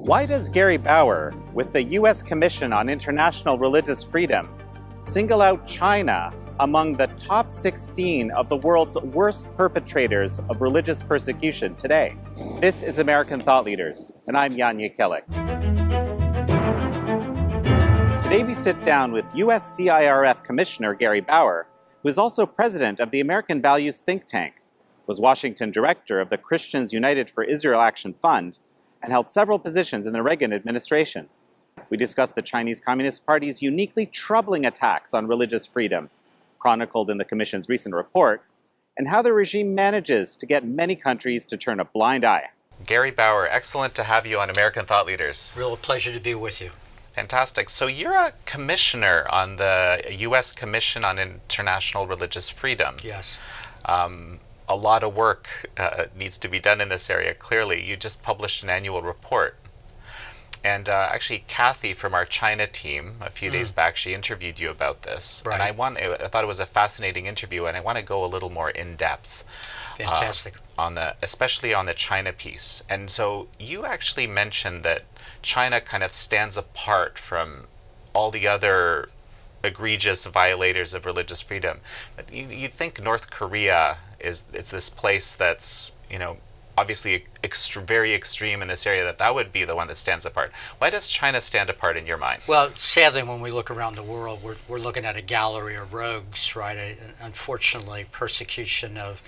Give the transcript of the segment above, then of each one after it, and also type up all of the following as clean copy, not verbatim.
Why does Gary Bauer, with the U.S. Commission on International Religious Freedom, single out China among the top 16 of the world's worst perpetrators of religious persecution today? This is American Thought Leaders, and I'm Jan Jekielek. Today we sit down with USCIRF Commissioner Gary Bauer, who is also president of the American Values think tank, was Washington director of the Christians United for Israel Action Fund, and held several positions in the Reagan administration. We discussed the Chinese Communist Party's uniquely troubling attacks on religious freedom, chronicled in the Commission's recent report, and how the regime manages to get many countries to turn a blind eye. Gary Bauer, excellent to have you on American Thought Leaders. Real pleasure to be with you. Fantastic. So you're a commissioner on the U.S. Commission on International Religious Freedom. Yes. A lot of work needs to be done in this area, clearly. You just published an annual report. And actually, Kathy from our China team, a few days back, she interviewed you about this. Right. And I thought it was a fascinating interview, and I want to go a little more in-depth. Fantastic. Especially on the China piece. And so you actually mentioned that China kind of stands apart from all the other egregious violators of religious freedom. But you'd think North Korea it's this place that's, obviously very extreme in this area, that would be the one that stands apart. Why does China stand apart in your mind? Well, sadly, when we look around the world, we're looking at a gallery of rogues, right? Unfortunately, persecution of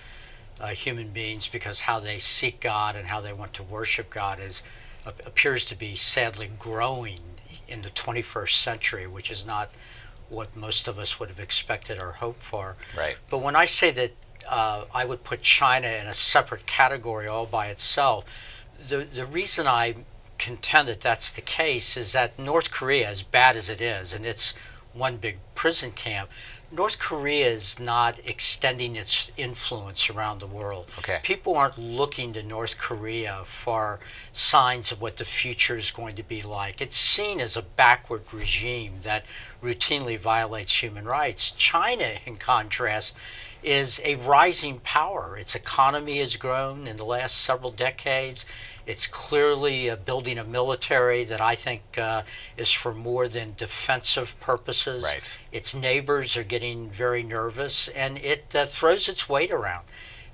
human beings because how they seek God and how they want to worship God appears to be sadly growing in the 21st century, which is not what most of us would have expected or hoped for. Right. But when I say that I would put China in a separate category all by itself, the reason I contend that that's the case is that North Korea, as bad as it is, and it's one big prison camp, North Korea is not extending its influence around the world. Okay. People aren't looking to North Korea for signs of what the future is going to be like. It's seen as a backward regime that routinely violates human rights. China, in contrast, is a rising power. Its economy has grown in the last several decades. It's clearly building a military that I think is for more than defensive purposes. Right. Its neighbors are getting very nervous, and it throws its weight around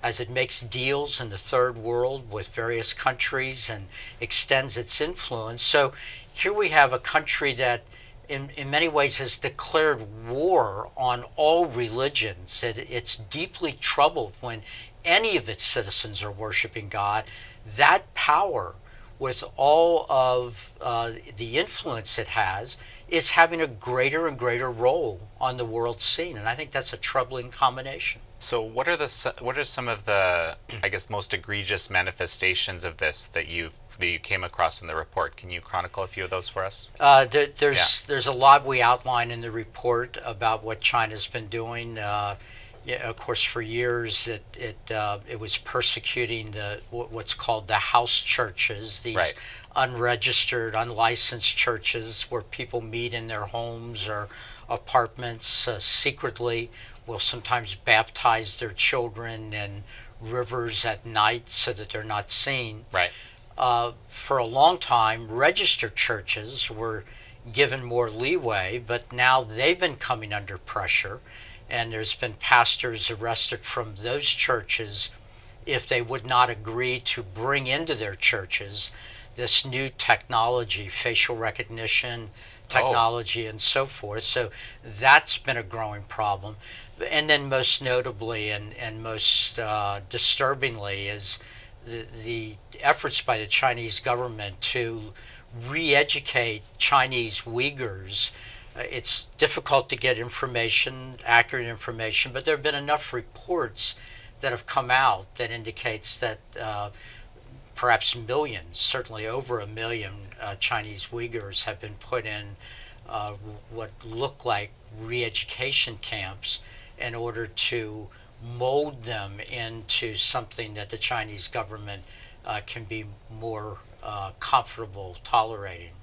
as it makes deals in the third world with various countries and extends its influence. So here we have a country that in many ways has declared war on all religions. It's deeply troubled when any of its citizens are worshiping God. That power, with all of the influence it has, is having a greater and greater role on the world scene, and I think that's a troubling combination. So what are some of the, I guess, most egregious manifestations of this that you came across in the report? Can you chronicle a few of those for us? There's a lot we outline in the report about what China's been doing. Of course, for years it was persecuting what's called the house churches, these right. unregistered, unlicensed churches where people meet in their homes or apartments secretly, will sometimes baptize their children in rivers at night so that they're not seen. Right. For a long time, registered churches were given more leeway, but now they've been coming under pressure. And there's been pastors arrested from those churches if they would not agree to bring into their churches this new technology, facial recognition technology, and so forth. So that's been a growing problem. And then most notably and most disturbingly is the efforts by the Chinese government to re-educate Chinese Uyghurs. It's difficult to get accurate information, but there have been enough reports that have come out that indicates that perhaps millions, certainly over 1 million Chinese Uyghurs have been put in what look like re-education camps in order to mold them into something that the Chinese government can be more comfortable tolerating.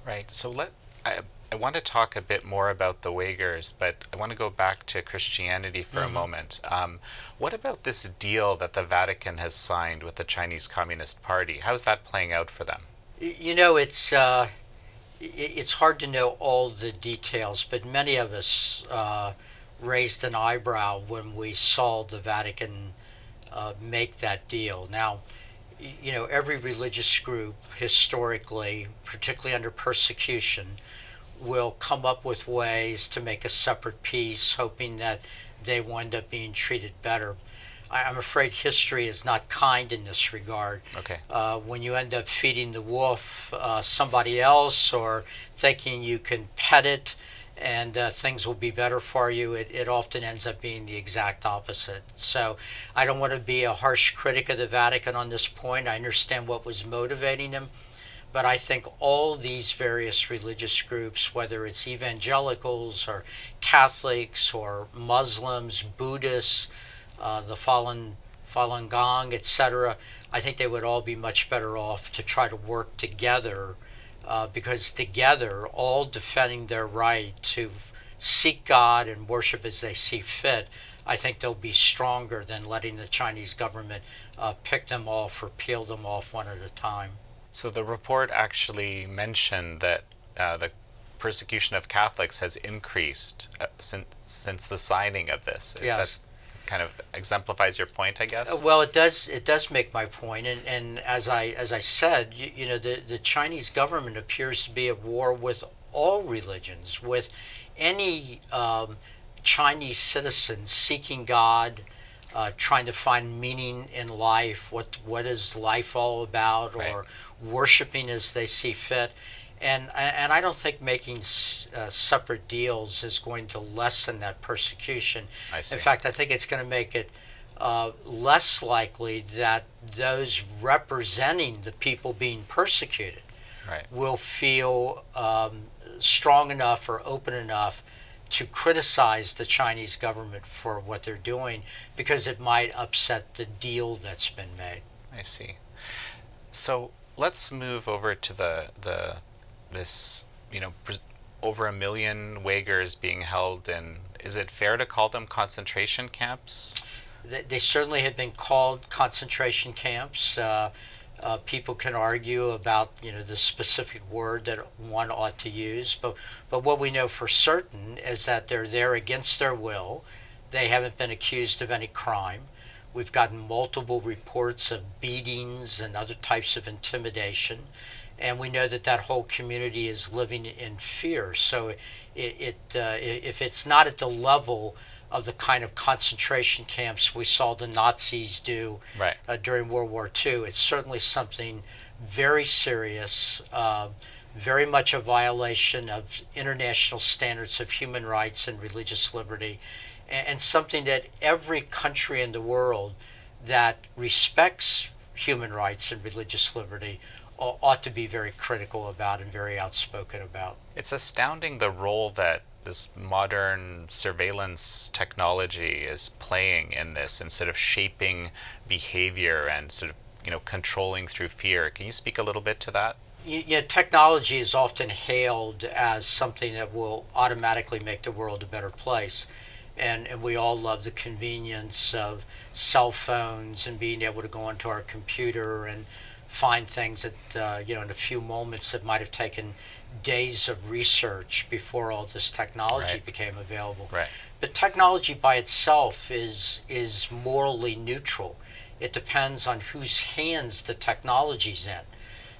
Right. So I want to talk a bit more about the Uyghurs, but I want to go back to Christianity for a moment. What about this deal that the Vatican has signed with the Chinese Communist Party? How's that playing out for them? It's hard to know all the details, but many of us raised an eyebrow when we saw the Vatican make that deal. Now, every religious group historically, particularly under persecution, will come up with ways to make a separate peace, hoping that they will end up being treated better. I'm afraid history is not kind in this regard. Okay. When you end up feeding the wolf somebody else, or thinking you can pet it and things will be better for you, it often ends up being the exact opposite. So I don't want to be a harsh critic of the Vatican on this point. I understand what was motivating them. But I think all these various religious groups, whether it's evangelicals or Catholics or Muslims, Buddhists, the Falun Gong, etc., I think they would all be much better off to try to work together, because together, all defending their right to seek God and worship as they see fit, I think they'll be stronger than letting the Chinese government pick them off or peel them off one at a time. So the report actually mentioned that the persecution of Catholics has increased since the signing of this. Yes. That kind of exemplifies your point, I guess. Well, it does. It does make my point, and as I said, the Chinese government appears to be at war with all religions, with any Chinese citizen seeking God, trying to find meaning in life. What is life all about? Right. Or worshiping as they see fit. And I don't think making separate deals is going to lessen that persecution. I see. In fact, I think it's going to make it less likely that those representing the people being persecuted Right. will feel strong enough or open enough to criticize the Chinese government for what they're doing, because it might upset the deal that's been made. I see. So let's move over to this over 1 million Uyghurs being held in. Is it fair to call them concentration camps? They certainly have been called concentration camps. People can argue about the specific word that one ought to use, but what we know for certain is that they're there against their will. They haven't been accused of any crime. We've gotten multiple reports of beatings and other types of intimidation, and we know that whole community is living in fear. So if it's not at the level of the kind of concentration camps we saw the Nazis do Right. During World War II, it's certainly something very serious, very much a violation of international standards of human rights and religious liberty, and something that every country in the world that respects human rights and religious liberty ought to be very critical about and very outspoken about. It's astounding the role that this modern surveillance technology is playing in this, instead of shaping behavior and sort of controlling through fear. Can you speak a little bit to that? Technology is often hailed as something that will automatically make the world a better place. And we all love the convenience of cell phones and being able to go onto our computer and find things that, in a few moments that might have taken days of research before all this technology Right. became available. Right. But technology by itself is morally neutral. It depends on whose hands the technology's in.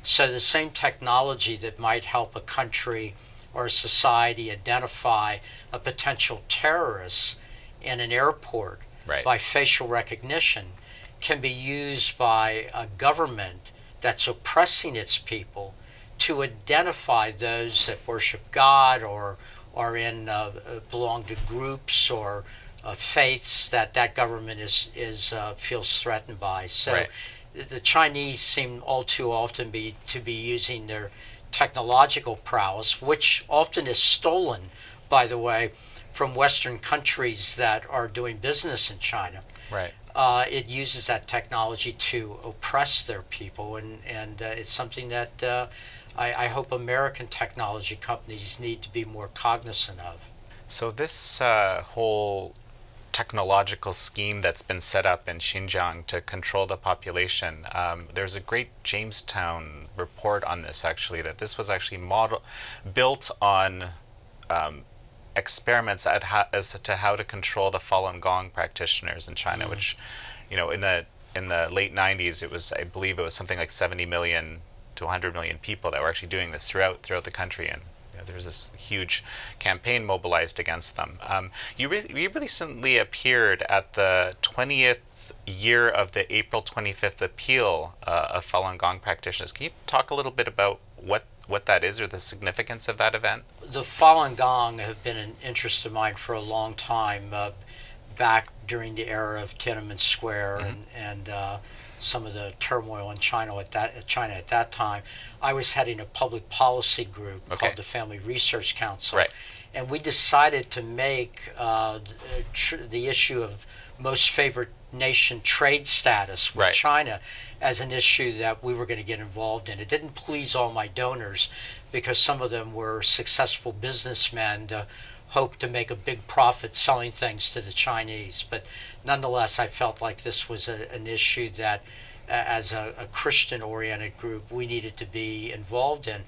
So the same technology that might help a country or a society identify a potential terrorist in an airport Right. by facial recognition can be used by a government that's oppressing its people to identify those that worship God or are belong to groups or faiths that government feels threatened by. So Right. the Chinese seem all too often to be using their technological prowess, which often is stolen, by the way, from Western countries that are doing business in China. Right. It uses that technology to oppress their people, and it's something that I hope American technology companies need to be more cognizant of. So this whole technological scheme that's been set up in Xinjiang to control the population. There's a great Jamestown report on this, actually, that this was actually built on experiments as to how to control the Falun Gong practitioners in China, which, in the late 90s, I believe it was something like 70 million to 100 million people that were actually doing this throughout the country, and there was this huge campaign mobilized against them. You recently appeared at the 20th year of the April 25th appeal of Falun Gong practitioners. Can you talk a little bit about what that is, or the significance of that event? The Falun Gong have been an interest of mine for a long time, back during the era of Tiananmen Square and some of the turmoil in China at that time. I was heading a public policy group called the Family Research Council, and we decided to make the issue of most favored nation trade status with China as an issue that we were going to get involved in. It didn't please all my donors because some of them were successful businessmen to hope to make a big profit selling things to the Chinese. But nonetheless, I felt like this was an issue that, as a Christian-oriented group, we needed to be involved in.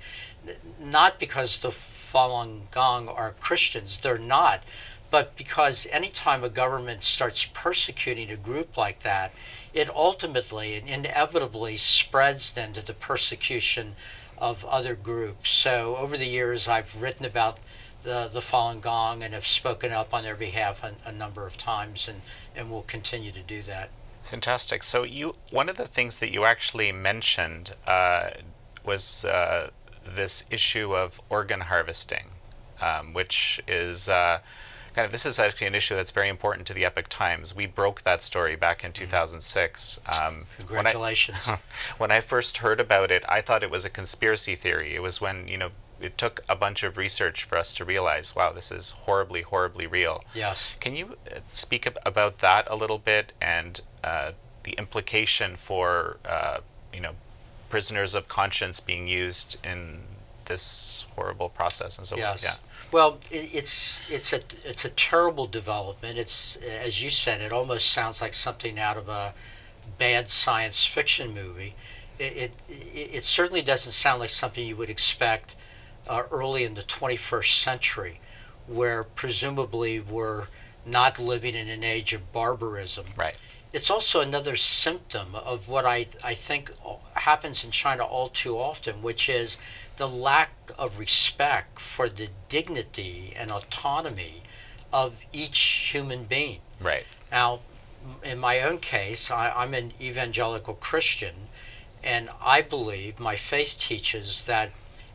Not because the Falun Gong are Christians, they're not, but because anytime a government starts persecuting a group like that, it ultimately and inevitably spreads then to the persecution of other groups. So over the years, I've written about the Falun Gong and have spoken up on their behalf a number of times, and will continue to do that. Fantastic. So one of the things that you actually mentioned was this issue of organ harvesting, which is this is actually an issue that's very important to the Epoch Times. We broke that story back in 2006. Congratulations. When I first heard about it, I thought it was a conspiracy theory. It was when, it took a bunch of research for us to realize, wow, this is horribly, horribly real. Yes. Can you speak about that a little bit, and the implication for, prisoners of conscience being used in this horrible process and so yes. forth? Yeah. Well, it's a terrible development. It's, as you said, it almost sounds like something out of a bad science fiction movie. It certainly doesn't sound like something you would expect early in the 21st century, where presumably we're not living in an age of barbarism. Right. It's also another symptom of what I think happens in China all too often, which is the lack of respect for the dignity and autonomy of each human being. Right. Now, in my own case, I'm an evangelical Christian, and I believe, my faith teaches, that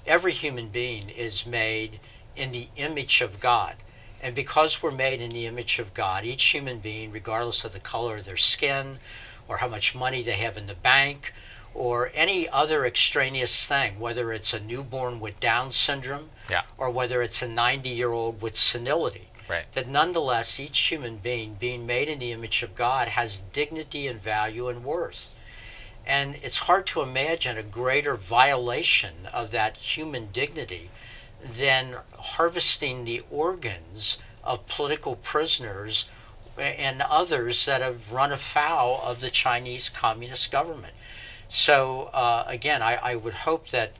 every human being is made in the image of God. And because we're made in the image of God, each human being, regardless of the color of their skin, or how much money they have in the bank, or any other extraneous thing, whether it's a newborn with Down syndrome, or whether it's a 90-year-old with senility, that nonetheless each human being made in the image of God, has dignity and value and worth. And it's hard to imagine a greater violation of that human dignity than harvesting the organs of political prisoners and others that have run afoul of the Chinese Communist government. So again, I would hope that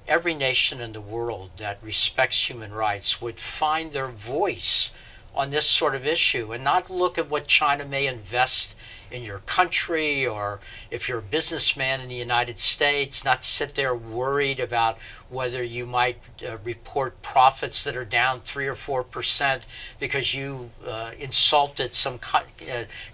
every nation in the world that respects human rights would find their voice on this sort of issue, and not look at what China may invest in your country, or if you're a businessman in the United States, not sit there worried about whether you might report profits that are down 3 or 4% because you insulted some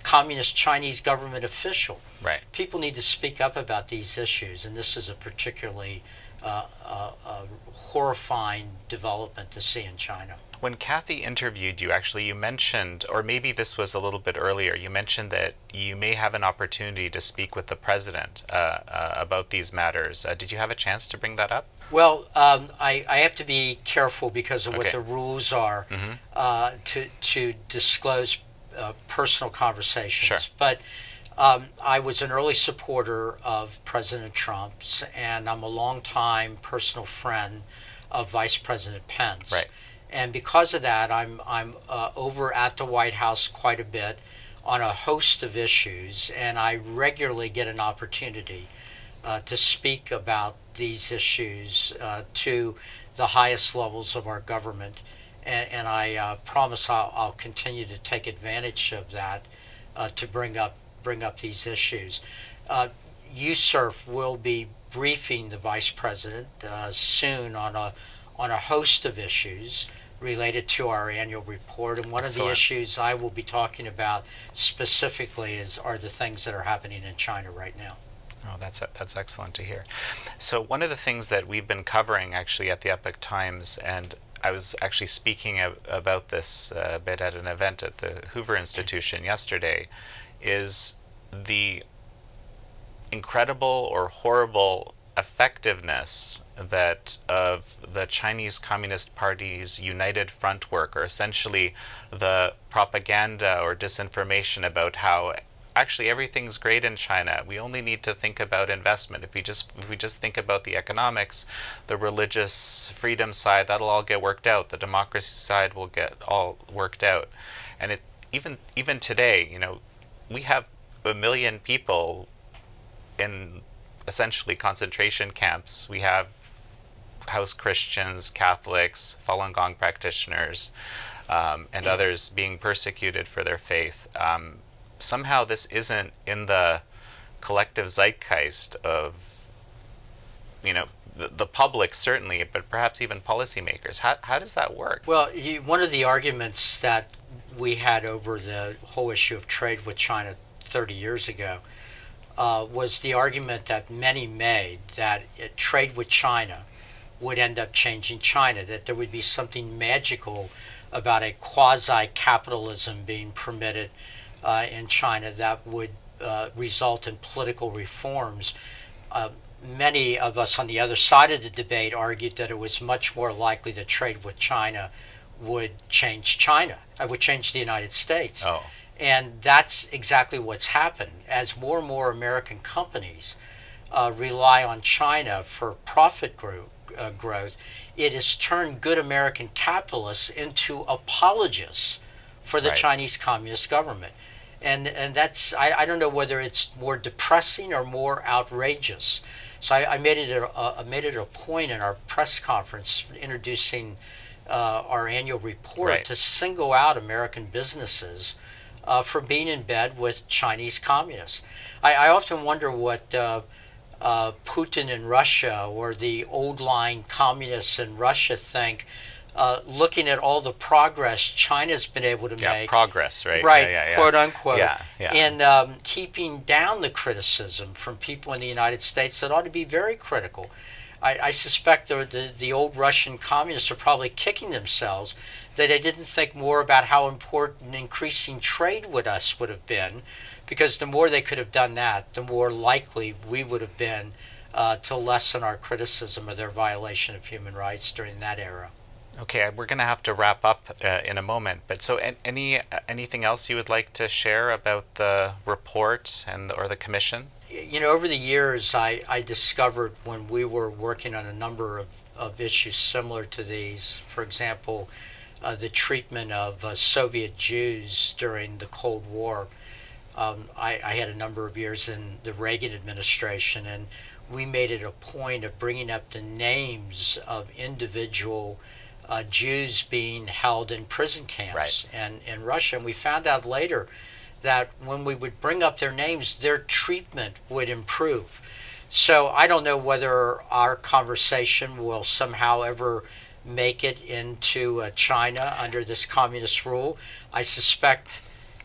communist Chinese government official. Right. People need to speak up about these issues, and this is a particularly horrifying development to see in China. When Kathy interviewed you, actually, you mentioned, or maybe this was a little bit earlier, you mentioned that you may have an opportunity to speak with the president about these matters. Did you have a chance to bring that up? Well, I have to be careful because of what the rules are to disclose personal conversations. Sure. But I was an early supporter of President Trump's, and I'm a longtime personal friend of Vice President Pence. Right. And because of that, I'm over at the White House quite a bit on a host of issues, and I regularly get an opportunity to speak about these issues to the highest levels of our government. And I promise I'll continue to take advantage of that to bring up these issues. USCIRF will be briefing the Vice President soon on a host of issues related to our annual report. And one of the issues I will be talking about specifically are the things that are happening in China right now. Oh, that's excellent to hear. So one of the things that we've been covering actually at the Epoch Times, and I was actually speaking about this a bit at an event at the Hoover Institution yesterday, is the incredible or horrible effectiveness that of the Chinese Communist Party's United Front work, or essentially the propaganda or disinformation about how actually everything's great in China. We only need to think about investment. If we just think about the economics, the religious freedom side, that'll all get worked out. The democracy side will get all worked out. And it even today, we have 1 million people in essentially concentration camps. We have house Christians, Catholics, Falun Gong practitioners, and others being persecuted for their faith. Somehow this isn't in the collective zeitgeist of, the public certainly, but perhaps even policymakers. How does that work? Well, one of the arguments that we had over the whole issue of trade with China 30 years ago was the argument that many made that trade with China would end up changing China, that there would be something magical about a quasi-capitalism being permitted in China that would result in political reforms. Many of us on the other side of the debate argued that it was much more likely that trade with China would change the United States. Oh. And that's exactly what's happened. As more and more American companies rely on China for profit growth, it has turned good American capitalists into apologists for the Chinese Communist government. And that's, I don't know whether it's more depressing or more outrageous. So I made it a point in our press conference introducing our annual report to single out American businesses for being in bed with Chinese communists. I often wonder what Putin in Russia or the old line communists in Russia think, looking at all the progress China's been able to make. Progress, right? Right, quote unquote. Yeah. And keeping down the criticism from people in the United States that ought to be very critical. I suspect the old Russian communists are probably kicking themselves that they didn't think more about how important increasing trade with us would have been, because the more they could have done that, the more likely we would have been to lessen our criticism of their violation of human rights during that era. Okay, we're going to have to wrap up in a moment. But so, anything else you would like to share about the report or the commission? Over the years, I discovered when we were working on a number of issues similar to these, for example, the treatment of Soviet Jews during the Cold War. I had a number of years in the Reagan administration, and we made it a point of bringing up the names of individual Jews being held in prison camps and in Russia. And we found out later that when we would bring up their names, their treatment would improve. So I don't know whether our conversation will somehow ever make it into China under this communist rule. I suspect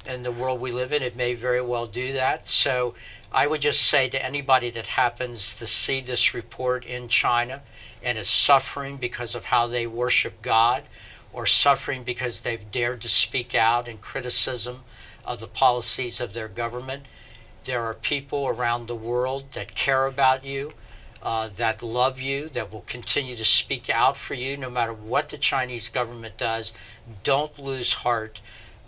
in the world we live in, it may very well do that. So I would just say to anybody that happens to see this report in China and is suffering because of how they worship God, or suffering because they've dared to speak out in criticism of the policies of their government, there are people around the world that care about you, that love you, that will continue to speak out for you no matter what the Chinese government does. Don't lose heart.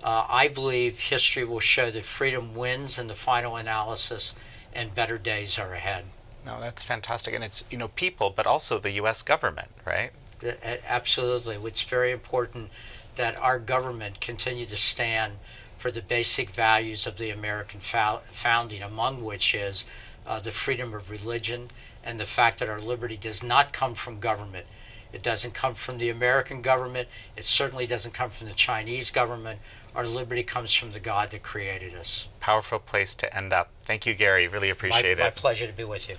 I believe history will show that freedom wins in the final analysis, and better days are ahead. No, that's fantastic. And it's, people, but also the U.S. government, right? Absolutely. It's very important that our government continue to stand for the basic values of the American founding, among which is the freedom of religion and the fact that our liberty does not come from government. It doesn't come from the American government. It certainly doesn't come from the Chinese government. Our liberty comes from the God that created us. Powerful place to end up. Thank you, Gary. Really appreciate it. My pleasure to be with you.